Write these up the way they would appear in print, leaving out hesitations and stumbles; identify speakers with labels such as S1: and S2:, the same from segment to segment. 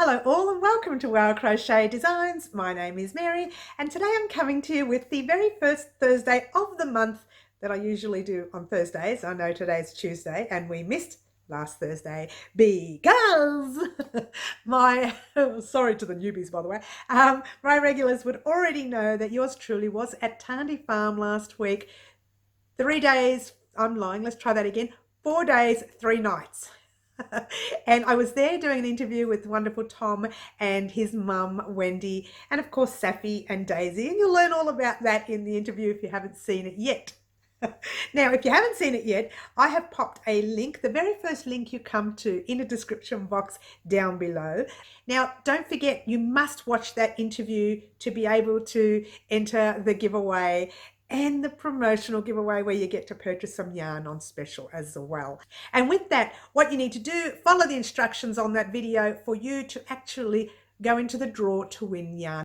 S1: Hello all and welcome to our Crochet Designs. My name is Mary and today I'm coming to you with the very first Thursday of the month that I usually do on Thursdays. I know today's Tuesday and we missed last Thursday because sorry to the newbies by the way, my regulars would already know that yours truly was at Tarndie Farm last week. 3 days, I'm lying, let's try that again, 4 days, 3 nights. And I was there doing an interview with wonderful Tom and his mum Wendy and of course Safi and Daisy, and you'll learn all about that in the interview if you haven't seen it yet. Now if you haven't seen it yet, I have popped a link, the very first link you come to, in the description box down below. Now don't forget, you must watch that interview to be able to enter the giveaway and the promotional giveaway where you get to purchase some yarn on special as well. And with that, what you need to do, follow the instructions on that video for you to actually go into the draw to win yarn.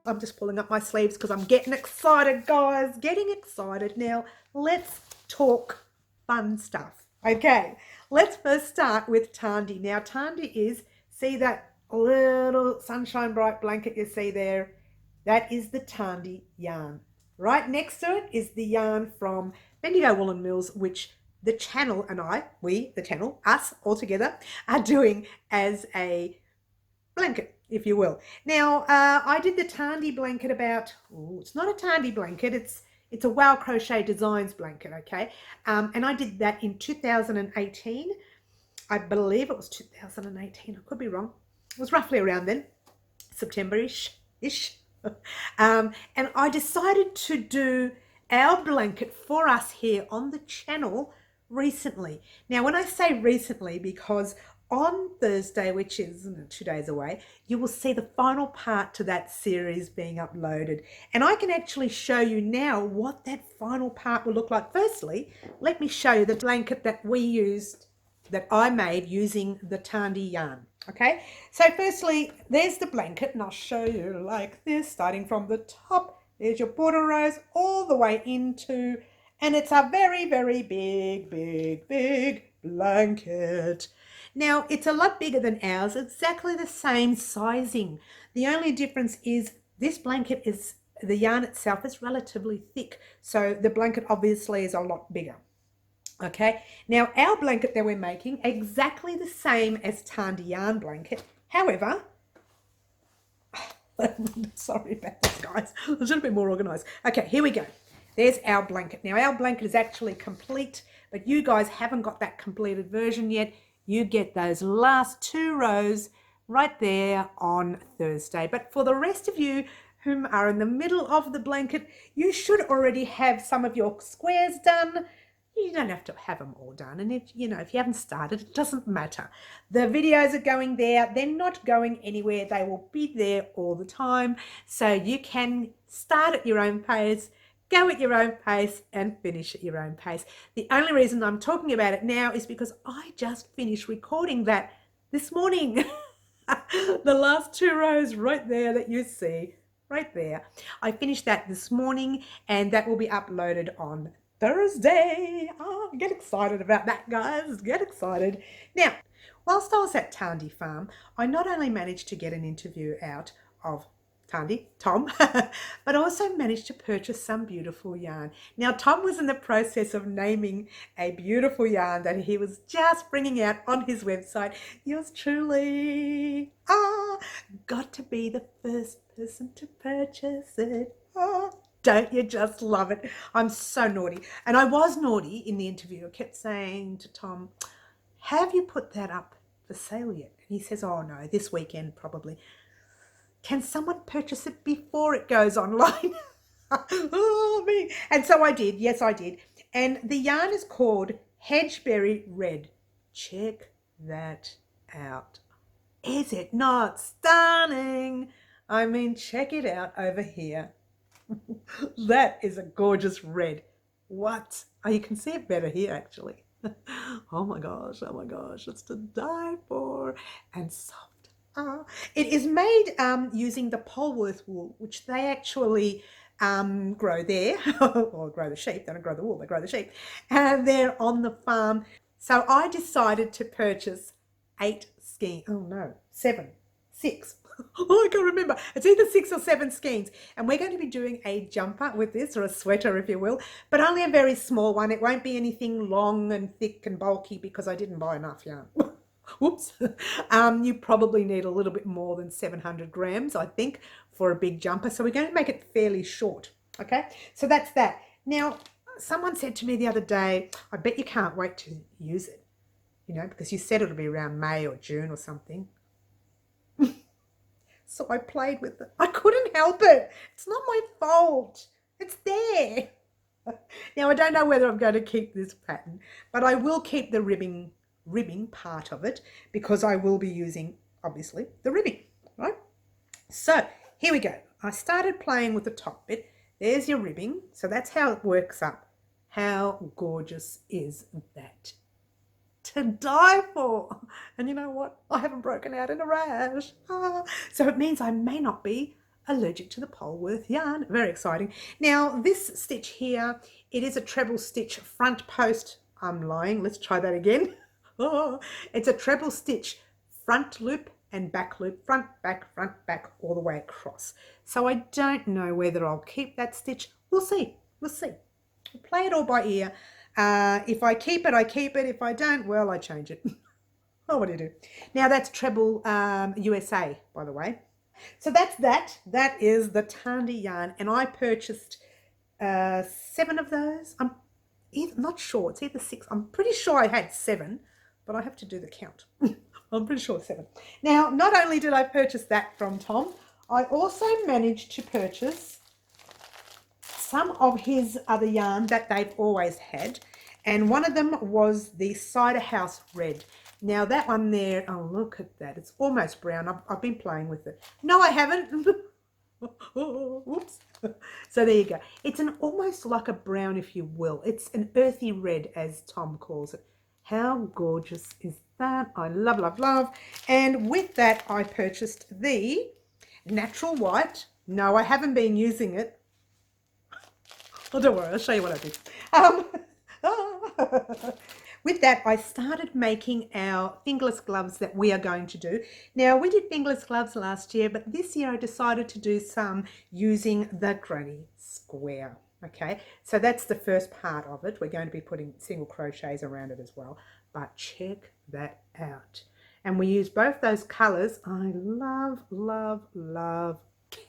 S1: I'm just pulling up my sleeves because I'm getting excited, guys, getting excited. Now, let's talk fun stuff. Okay, let's first start with Tarndie. Now, Tarndie is, see that little sunshine bright blanket you see there? That is the Tarndie yarn. Right next to it is the yarn from Bendigo Woolen Mills, which the channel and the channel, us all together, are doing as a blanket, if you will. Now, I did the Tarndie blanket about, it's not a Tarndie blanket, it's a Wow Crochet Designs blanket, okay? And I did that in 2018. I believe it was 2018, I could be wrong. It was roughly around then, September-ish. And I decided to do our blanket for us here on the channel recently. Now, when I say recently, because on Thursday, which is 2 days away, you will see the final part to that series being uploaded. And I can actually show you now what that final part will look like. Firstly, let me show you the blanket that we used, that I made using the Tarndie yarn. Okay, so firstly, there's the blanket, and I'll show you like this, starting from the top. There's your border rows all the way into, and it's a very, very big blanket. Now, it's a lot bigger than ours, exactly the same sizing. The only difference is this blanket is, the yarn itself is relatively thick, so the blanket obviously is a lot bigger. Okay, now our blanket that we're making, exactly the same as Tarndie yarn blanket. However, sorry about this, guys. I was a little bit more organized. Okay, here we go. There's our blanket. Now our blanket is actually complete, but you guys haven't got that completed version yet. You get those last 2 rows right there on Thursday. But for the rest of you whom are in the middle of the blanket, you should already have some of your squares done. You don't have to have them all done, and if you haven't started, it doesn't matter. The videos are going there. They're not going anywhere. They will be there all the time, so you can start at your own pace, go at your own pace, and finish at your own pace. The only reason I'm talking about it now is because I just finished recording that this morning. The last 2 rows right there that you see right there, I finished that this morning, and that will be uploaded on Thursday. Oh, get excited about that, guys. Get excited. Now, whilst I was at Tarndie Farm, I not only managed to get an interview out of Tarndie, Tom, but also managed to purchase some beautiful yarn. Now, Tom was in the process of naming a beautiful yarn that he was just bringing out on his website. Yours truly, got to be the first person to purchase it. Don't you just love it? I'm so naughty. And I was naughty in the interview. I kept saying to Tom, have you put that up for sale yet? And he says, oh no, this weekend probably. Can someone purchase it before it goes online? Oh, me. And so I did. Yes, I did. And the yarn is called Hedgeberry Red. Check that out. Is it not stunning? I mean, check it out over here. That is a gorgeous red. What? Oh, you can see it better here actually. Oh my gosh, it's to die for, and soft. It is made using the Polworth wool, which they actually grow there, or grow the sheep. They don't grow the wool, they grow the sheep, and they're on the farm So I decided to purchase 8 skeins. Oh no, 7, 6. Oh, I can't remember. It's either 6 or 7 skeins. And we're going to be doing a jumper with this, or a sweater, if you will, but only a very small one. It won't be anything long and thick and bulky because I didn't buy enough yarn. Whoops. You probably need a little bit more than 700 grams, I think, for a big jumper. So we're going to make it fairly short. Okay, so that's that. Now, someone said to me the other day, I bet you can't wait to use it, you know, because you said it'll be around May or June or something. So I played with it. I couldn't help it. It's not my fault. It's there. Now, I don't know whether I'm going to keep this pattern, but I will keep the ribbing part of it because I will be using, obviously, the ribbing, right? So here we go. I started playing with the top bit. There's your ribbing. So that's how it works up. How gorgeous is that? To die for. And you know what? I haven't broken out in a rash. So it means I may not be allergic to the Polworth yarn. Very exciting. Now this stitch here, it is a treble stitch front post. I'm lying. Let's try that again. It's a treble stitch front loop and back loop, front, back, all the way across. So I don't know whether I'll keep that stitch. We'll see. We'll see. We'll play it all by ear. If I keep it, I keep it. If I don't, well, I change it. Oh, what do you do? Now that's treble USA, by the way. So that's that. That is the Tarndie yarn, and I purchased 7 of those. I'm not sure. It's either 6. I'm pretty sure I had 7, but I have to do the count. I'm pretty sure 7. Now, not only did I purchase that from Tom, I also managed to purchase some of his other yarn that they've always had, and one of them was the Cider House Red. Now that one there, oh look at that, it's almost brown. I've been playing with it. No, I haven't. Whoops. So there you go. It's an almost like a brown, if you will. It's an earthy red, as Tom calls it. How gorgeous is that? I love, love, love. And with that, I purchased the natural white. No, I haven't been using it. Oh, don't worry, I'll show you what I did. With that, I started making our fingerless gloves that we are going to do. Now, we did fingerless gloves last year, but this year I decided to do some using the granny square. Okay, so that's the first part of it. We're going to be putting single crochets around it as well, but check that out. And we use both those colors. I love, love, love.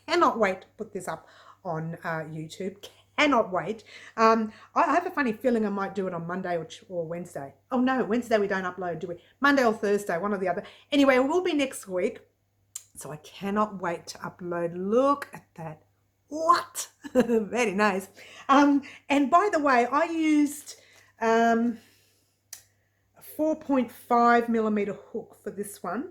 S1: Cannot wait to put this up on YouTube. Cannot wait. I have a funny feeling I might do it on Monday or Wednesday. Oh no, Wednesday we don't upload, do we? Monday or Thursday, one or the other. Anyway, it will be next week. So I cannot wait to upload. Look at that. What? Very nice. And by the way, I used a 4.5 millimeter hook for this one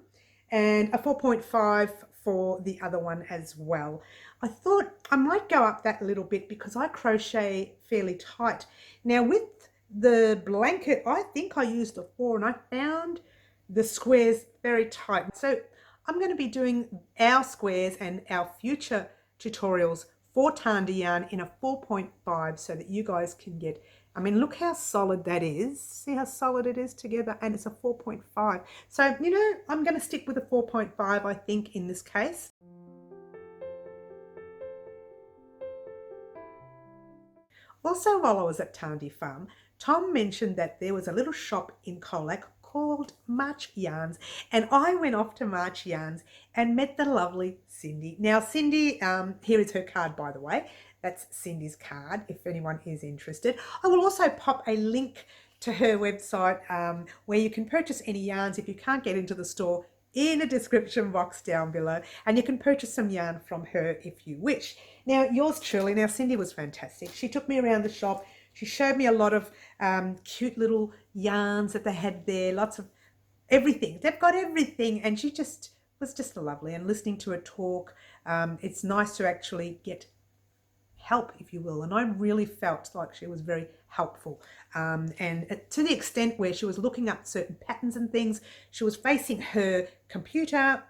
S1: and a 4.5 for the other one as well. I thought I might go up that little bit because I crochet fairly tight. Now with the blanket, I think I used a 4 and I found the squares very tight. So I'm going to be doing our squares and our future tutorials for Tarndie yarn in a 4.5 so that you guys can get, I mean, look how solid that is. See how solid it is together, and it's a 4.5. So, you know, I'm going to stick with a 4.5, I think, in this case. Also, while I was at Tarndie Farm, Tom mentioned that there was a little shop in Colac called March Yarns, and I went off to March Yarns and met the lovely Cindy. Now Cindy, here is her card, by the way. That's Cindy's card if anyone is interested. I will also pop a link to her website where you can purchase any yarns if you can't get into the store in the description box down below, and you can purchase some yarn from her if you wish. Now yours truly, now Cindy was fantastic. She took me around the shop. She showed me a lot of cute little yarns that they had there, lots of everything. They've got everything, and she just was just lovely. And listening to her talk, it's nice to actually get help, if you will, and I really felt like she was very helpful, and to the extent where she was looking up certain patterns and things. She was facing her computer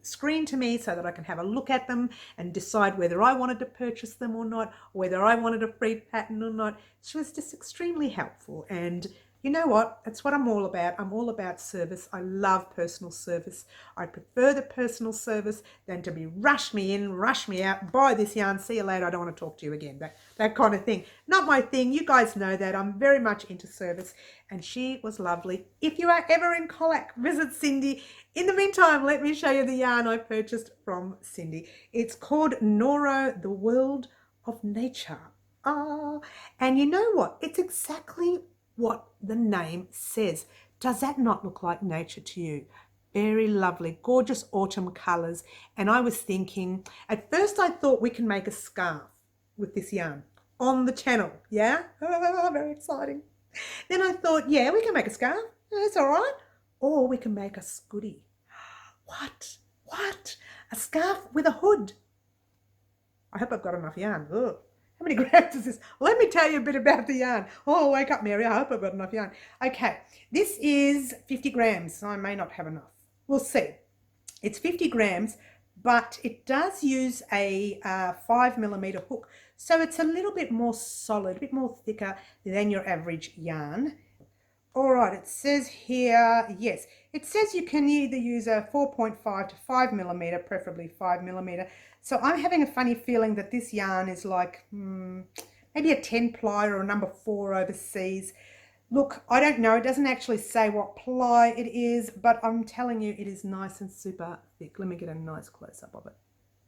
S1: screen to me so that I can have a look at them and decide whether I wanted to purchase them or not, or whether I wanted a free pattern or not. She was just extremely helpful, and You know what? That's what I'm all about. I'm all about service. I love personal service. I prefer the personal service than to be rush me in, rush me out, buy this yarn, see you later, I don't want to talk to you again. That kind of thing. Not my thing. You guys know that. I'm very much into service, and she was lovely. If you are ever in Colac, visit Cindy. In the meantime, let me show you the yarn I purchased from Cindy. It's called Noro, the World of Nature. Ah, and you know what? It's exactly what the name says. Does that not look like nature to you? Very lovely, gorgeous autumn colours. And I was thinking, at first I thought we can make a scarf with this yarn on the channel. Yeah, very exciting. Then I thought, yeah, we can make a scarf. That's all right. Or we can make a scooty. What? A scarf with a hood. I hope I've got enough yarn. Ugh. How many grams is this? Let me tell you a bit about the yarn. Oh, wake up, Mary. I hope I've got enough yarn. Okay, this is 50 grams. I may not have enough. We'll see. It's 50 grams, but it does use a 5mm hook. So it's a little bit more solid, a bit more thicker than your average yarn. All right, it says here, yes, it says you can either use a 4.5 to 5mm, preferably 5mm. So I'm having a funny feeling that this yarn is like maybe a 10 ply or a number 4 overseas. Look, I don't know. It doesn't actually say what ply it is, but I'm telling you it is nice and super thick. Let me get a nice close-up of it.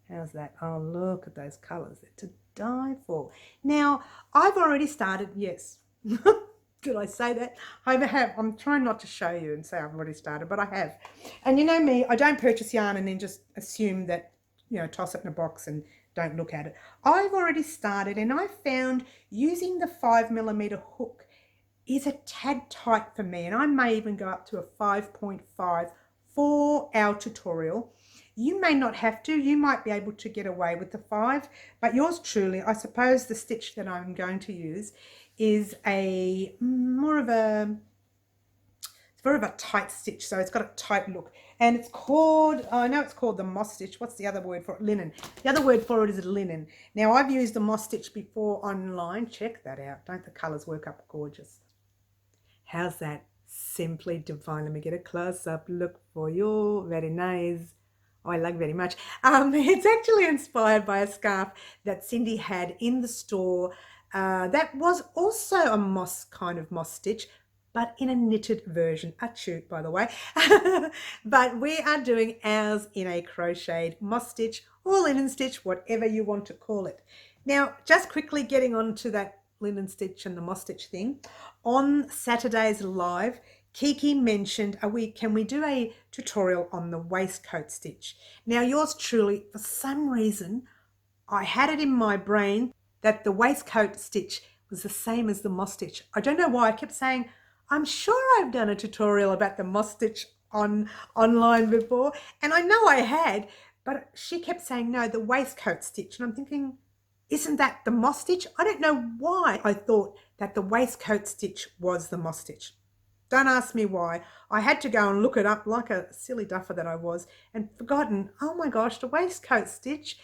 S1: How's that? Oh, look at those colours. They're to die for. Now, I've already started, yes. Did I say that? I have. I'm trying not to show you and say I've already started, but I have. And you know me, I don't purchase yarn and then just assume that, you know, toss it in a box and don't look at it. I've already started, and I found using the 5mm hook is a tad tight for me, and I may even go up to a 5.5 for our tutorial. You may not have to. You might be able to get away with the 5, but yours truly, I suppose the stitch that I'm going to use is a more of a tight stitch, so it's got a tight look, and it's called, I know it's called the moss stitch. What's the other word for it? Linen. The other word for it is linen. Now, I've used the moss stitch before online. Check that out. Don't the colours work up gorgeous? How's that? Simply divine. Let me get a close-up look for you. Very nice. Oh, I like very much. It's actually inspired by a scarf that Cindy had in the store that was also a moss kind of moss stitch, but in a knitted version. Achoo, by the way. But we are doing ours in a crocheted moss stitch or linen stitch, whatever you want to call it. Now, just quickly getting on to that linen stitch and the moss stitch thing. On Saturday's live, Kiki mentioned, can we do a tutorial on the waistcoat stitch? Now, yours truly, for some reason, I had it in my brain that the waistcoat stitch was the same as the moss stitch. I don't know why. I kept saying, I'm sure I've done a tutorial about the moss stitch online before, and I know I had, but she kept saying, no, the waistcoat stitch. And I'm thinking, isn't that the moss stitch? I don't know why I thought that the waistcoat stitch was the moss stitch. Don't ask me why. I had to go and look it up like a silly duffer that I was, and forgotten, oh my gosh, the waistcoat stitch.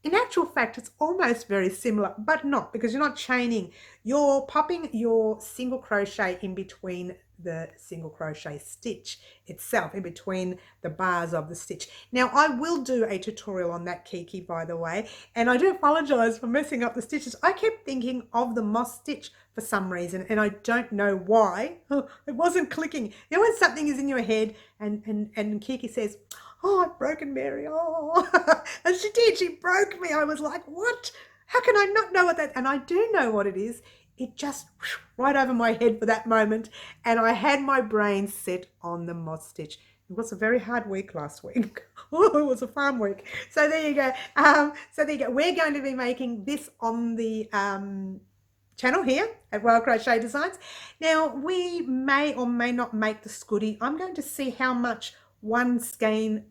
S1: In actual fact, it's almost very similar, but not, because you're not chaining. You're popping your single crochet in between the single crochet stitch itself, in between the bars of the stitch. Now, I will do a tutorial on that, Kiki, by the way, and I do apologize for messing up the stitches. I kept thinking of the moss stitch for some reason, and I don't know why. It wasn't clicking. You know when something is in your head and Kiki says, oh, I've broken Mary. Oh, and she did. She broke me. I was like, what? How can I not know what that? And I do know what it is. It just right over my head for that moment. And I had my brain set on the moss stitch. It was a very hard week last week. Oh, it was a farm week. So there you go. We're going to be making this on the channel here at Wild Crochet Designs. Now, we may or may not make the scooty. I'm going to see how much one skein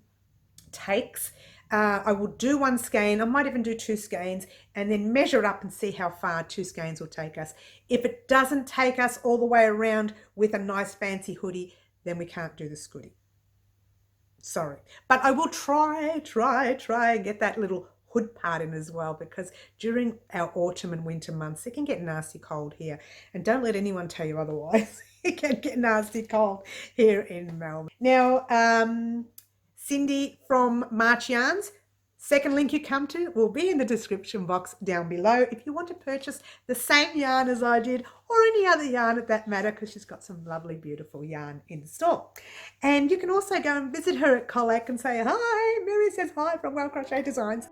S1: takes. I will do one skein. I might even do 2 skeins and then measure it up and see how far 2 skeins will take us. If it doesn't take us all the way around with a nice fancy hoodie, then we can't do the scooty. Sorry. But I will try and get that little hood part in as well, because during our autumn and winter months, it can get nasty cold here. And don't let anyone tell you otherwise. It can get nasty cold here in Melbourne. Now, Cindy from March Yarns, second link you come to will be in the description box down below if you want to purchase the same yarn as I did, or any other yarn at that matter, because she's got some lovely, beautiful yarn in the store. And you can also go and visit her at Colac and say, hi, Mary says hi from Crochet Designs.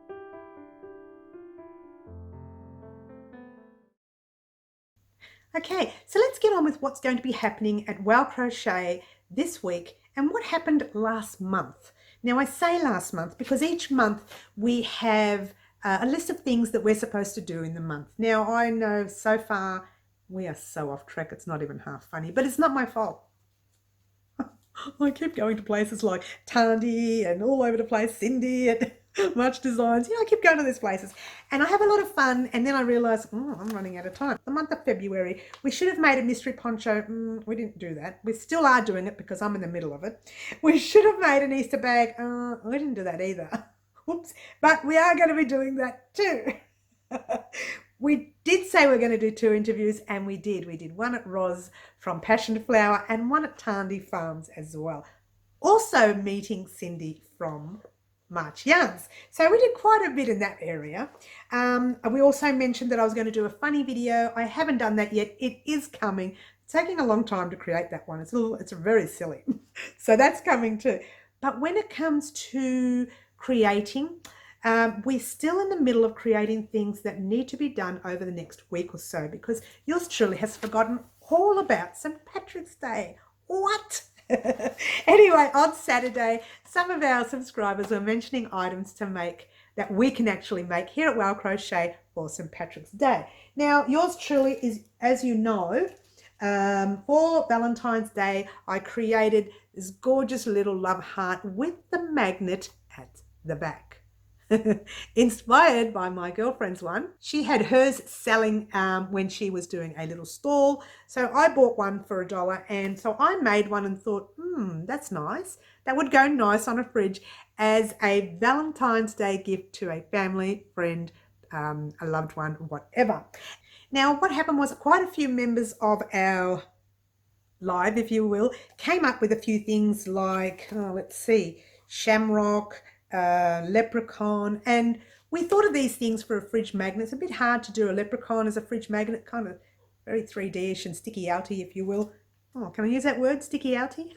S1: Okay, so let's get on with what's going to be happening at Crochet this week and what happened last month. Now, I say last month because each month we have a list of things that we're supposed to do in the month. Now, I know so far we are so off track, it's not even half funny, but it's not my fault. I keep going to places like Tarndie and all over the place, Cindy and Much Designs. I keep going to these places and I have a lot of fun, and then I realise, I'm running out of time. The month of February, we should have made a mystery poncho. We didn't do that. We still are doing it because I'm in the middle of it. We should have made an Easter bag. We didn't do that either. Whoops. But we are going to be doing that too. We did say we're going to do 2 interviews, and we did. We did one at Roz from Passion to Flower and one at Tarndie Farms as well. Also meeting Cindy from March Yarns. So we did quite a bit in that area. We also mentioned that I was going to do a funny video. I haven't done that yet. It is coming. It's taking a long time to create that one. It's very silly. So that's coming too. But when it comes to creating, we're still in the middle of creating things that need to be done over the next week or so, because yours truly has forgotten all about St. Patrick's Day. What? Anyway, on Saturday, some of our subscribers were mentioning items to make that we can actually make here at Wow Crochet for St. Patrick's Day. Now, yours truly is, as you know, for Valentine's Day, I created this gorgeous little love heart with the magnet at the back. Inspired by my girlfriend's one. She had hers selling when she was doing a little stall. So I bought one for $1, and so I made one and thought, that's nice. That would go nice on a fridge as a Valentine's Day gift to a family, friend, a loved one, whatever. Now, what happened was quite a few members of our live, if you will, came up with a few things like, let's see, shamrock, leprechaun, and we thought of these things for a fridge magnet. It's a bit hard to do a leprechaun as a fridge magnet, kind of very 3D-ish and sticky-outy, if you will. Can I use that word, sticky-outy?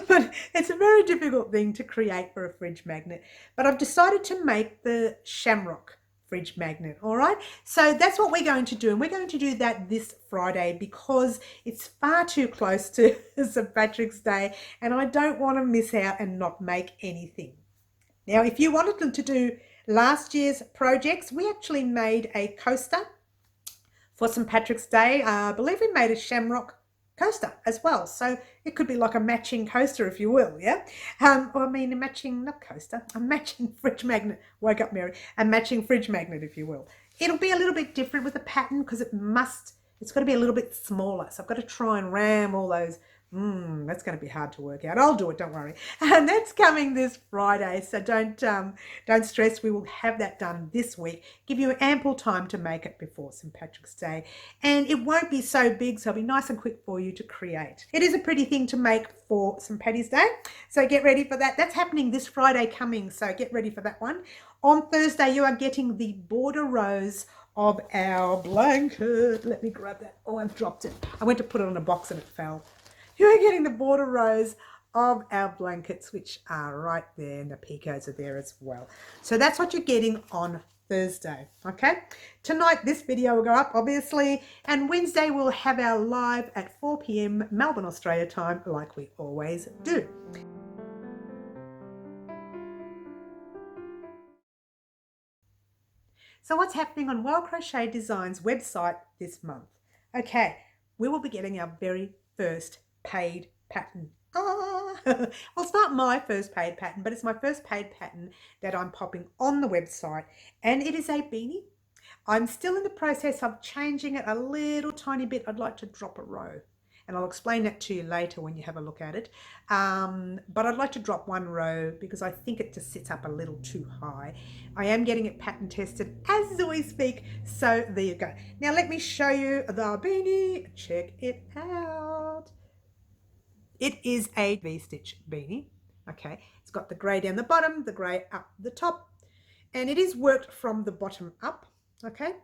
S1: But it's a very difficult thing to create for a fridge magnet. But I've decided to make the shamrock fridge magnet. All right, so that's what we're going to do, and we're going to do that this Friday because it's far too close to St. Patrick's Day and I don't want to miss out and not make anything. Now, if you wanted them to do last year's projects, we actually made a coaster for St. Patrick's Day. I believe we made a shamrock coaster as well. So it could be like a matching coaster, if you will, yeah? Or I mean a matching, not coaster, a matching fridge magnet. Woke up, Mary. A matching fridge magnet, if you will. It'll be a little bit different with the pattern because it's got to be a little bit smaller. So I've got to try and ram all those. That's going to be hard to work out. I'll do it, don't worry. And that's coming this Friday, so don't stress. We will have that done this week. Give you ample time to make it before St. Patrick's Day. And it won't be so big, so it'll be nice and quick for you to create. It is a pretty thing to make for St. Paddy's Day, so get ready for that. That's happening this Friday coming, so get ready for that one. On Thursday, you are getting the border rows of our blanket. Let me grab that. Oh, I've dropped it. I went to put it on a box and it fell. You're getting the border rows of our blankets, which are right there, and the picos are there as well. So that's what you're getting on Thursday, okay? Tonight, this video will go up, obviously, and Wednesday we'll have our live at 4 p.m. Melbourne, Australia time, like we always do. So what's happening on Wow Crochet Designs website this month? Okay, we will be getting our very first paid pattern. Well, it's not my first paid pattern, but it's my first paid pattern that I'm popping on the website, and it is a beanie. I'm still in the process of changing it a little tiny bit. I'd like to drop a row, and I'll explain that to you later when you have a look at it. But I'd like to drop one row because I think it just sits up a little too high. I am getting it pattern tested as we speak, so there you go. Now let me show you the beanie. Check it out. It is a V-stitch beanie. Okay, it's got the grey down the bottom, the grey up the top, and it is worked from the bottom up. Okay,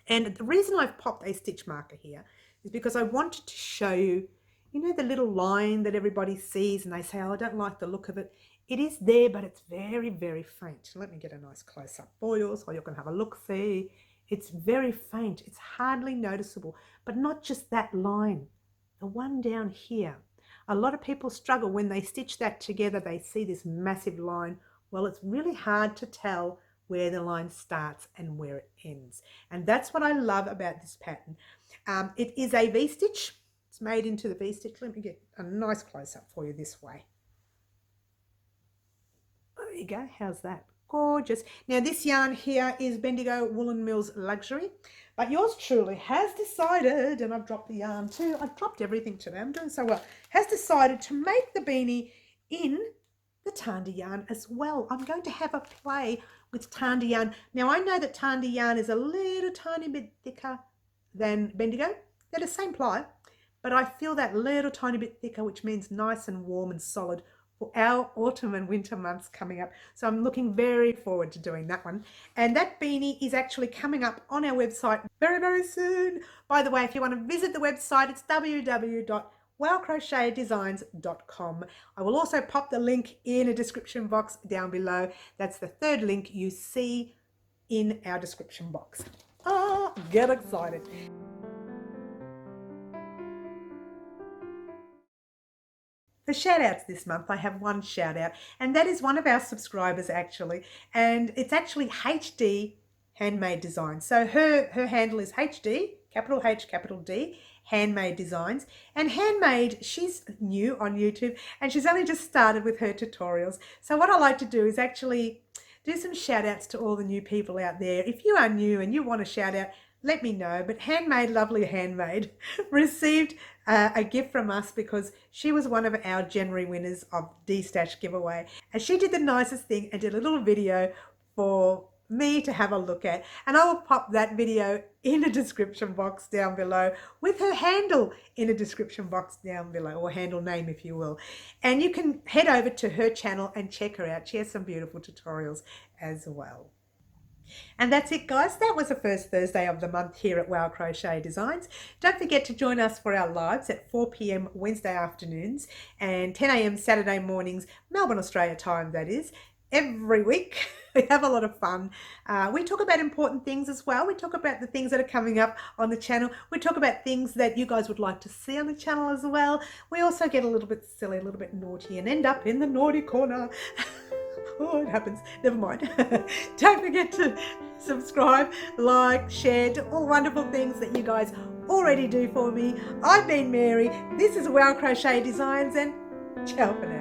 S1: and the reason I've popped a stitch marker here is because I wanted to show you, you know, the little line that everybody sees and they say, oh, I don't like the look of it. It is there, but it's very, very faint. Let me get a nice close-up for you so you can have a look-see. It's very faint. It's hardly noticeable, but not just that line. The one down here. A lot of people struggle when they stitch that together. They see this massive line. Well, it's really hard to tell where the line starts and where it ends. And that's what I love about this pattern. It is a V-stitch. It's made into the V-stitch. Let me get a nice close-up for you this way. There you go. How's that? Gorgeous. Now this yarn here is Bendigo Woolen Mills Luxury, but yours truly has decided, and I've dropped the yarn too, I've dropped everything today, I'm doing so well, has decided to make the beanie in the Tarndie yarn as well. I'm going to have a play with Tarndie yarn. Now I know that Tarndie yarn is a little tiny bit thicker than Bendigo. They're the same ply, but I feel that little tiny bit thicker, which means nice and warm and solid for our autumn and winter months coming up. So I'm looking very forward to doing that one. And that beanie is actually coming up on our website very, very soon. By the way, if you want to visit the website, it's www.wowcrochetdesigns.com. I will also pop the link in a description box down below. That's the third link you see in our description box. Ah, get excited. For shout outs this month, I have one shout out, and that is one of our subscribers actually, and it's actually HD Handmade Designs. So her handle is HD, capital H, capital D, Handmade Designs. And Handmade, she's new on YouTube and she's only just started with her tutorials. So what I like to do is actually do some shout outs to all the new people out there. If you are new and you want a shout out, let me know. But Handmade, lovely Handmade, received a gift from us because she was one of our January winners of D-Stash giveaway. And she did the nicest thing and did a little video for me to have a look at. And I will pop that video in a description box down below with her handle in a description box down below, or handle name if you will. And you can head over to her channel and check her out. She has some beautiful tutorials as well. And that's it, guys. That was the first Thursday of the month here at Wow Crochet Designs. Don't forget to join us for our lives at 4 p.m. Wednesday afternoons and 10 a.m. Saturday mornings, Melbourne, Australia time, that is, every week. We have a lot of fun. We talk about important things as well. We talk about the things that are coming up on the channel. We talk about things that you guys would like to see on the channel as well. We also get a little bit silly, a little bit naughty, and end up in the naughty corner. Oh, it happens. Never mind. Don't forget to subscribe, like, share, do all wonderful things that you guys already do for me. I've been Mary. This is Wow Crochet Designs, and ciao for now.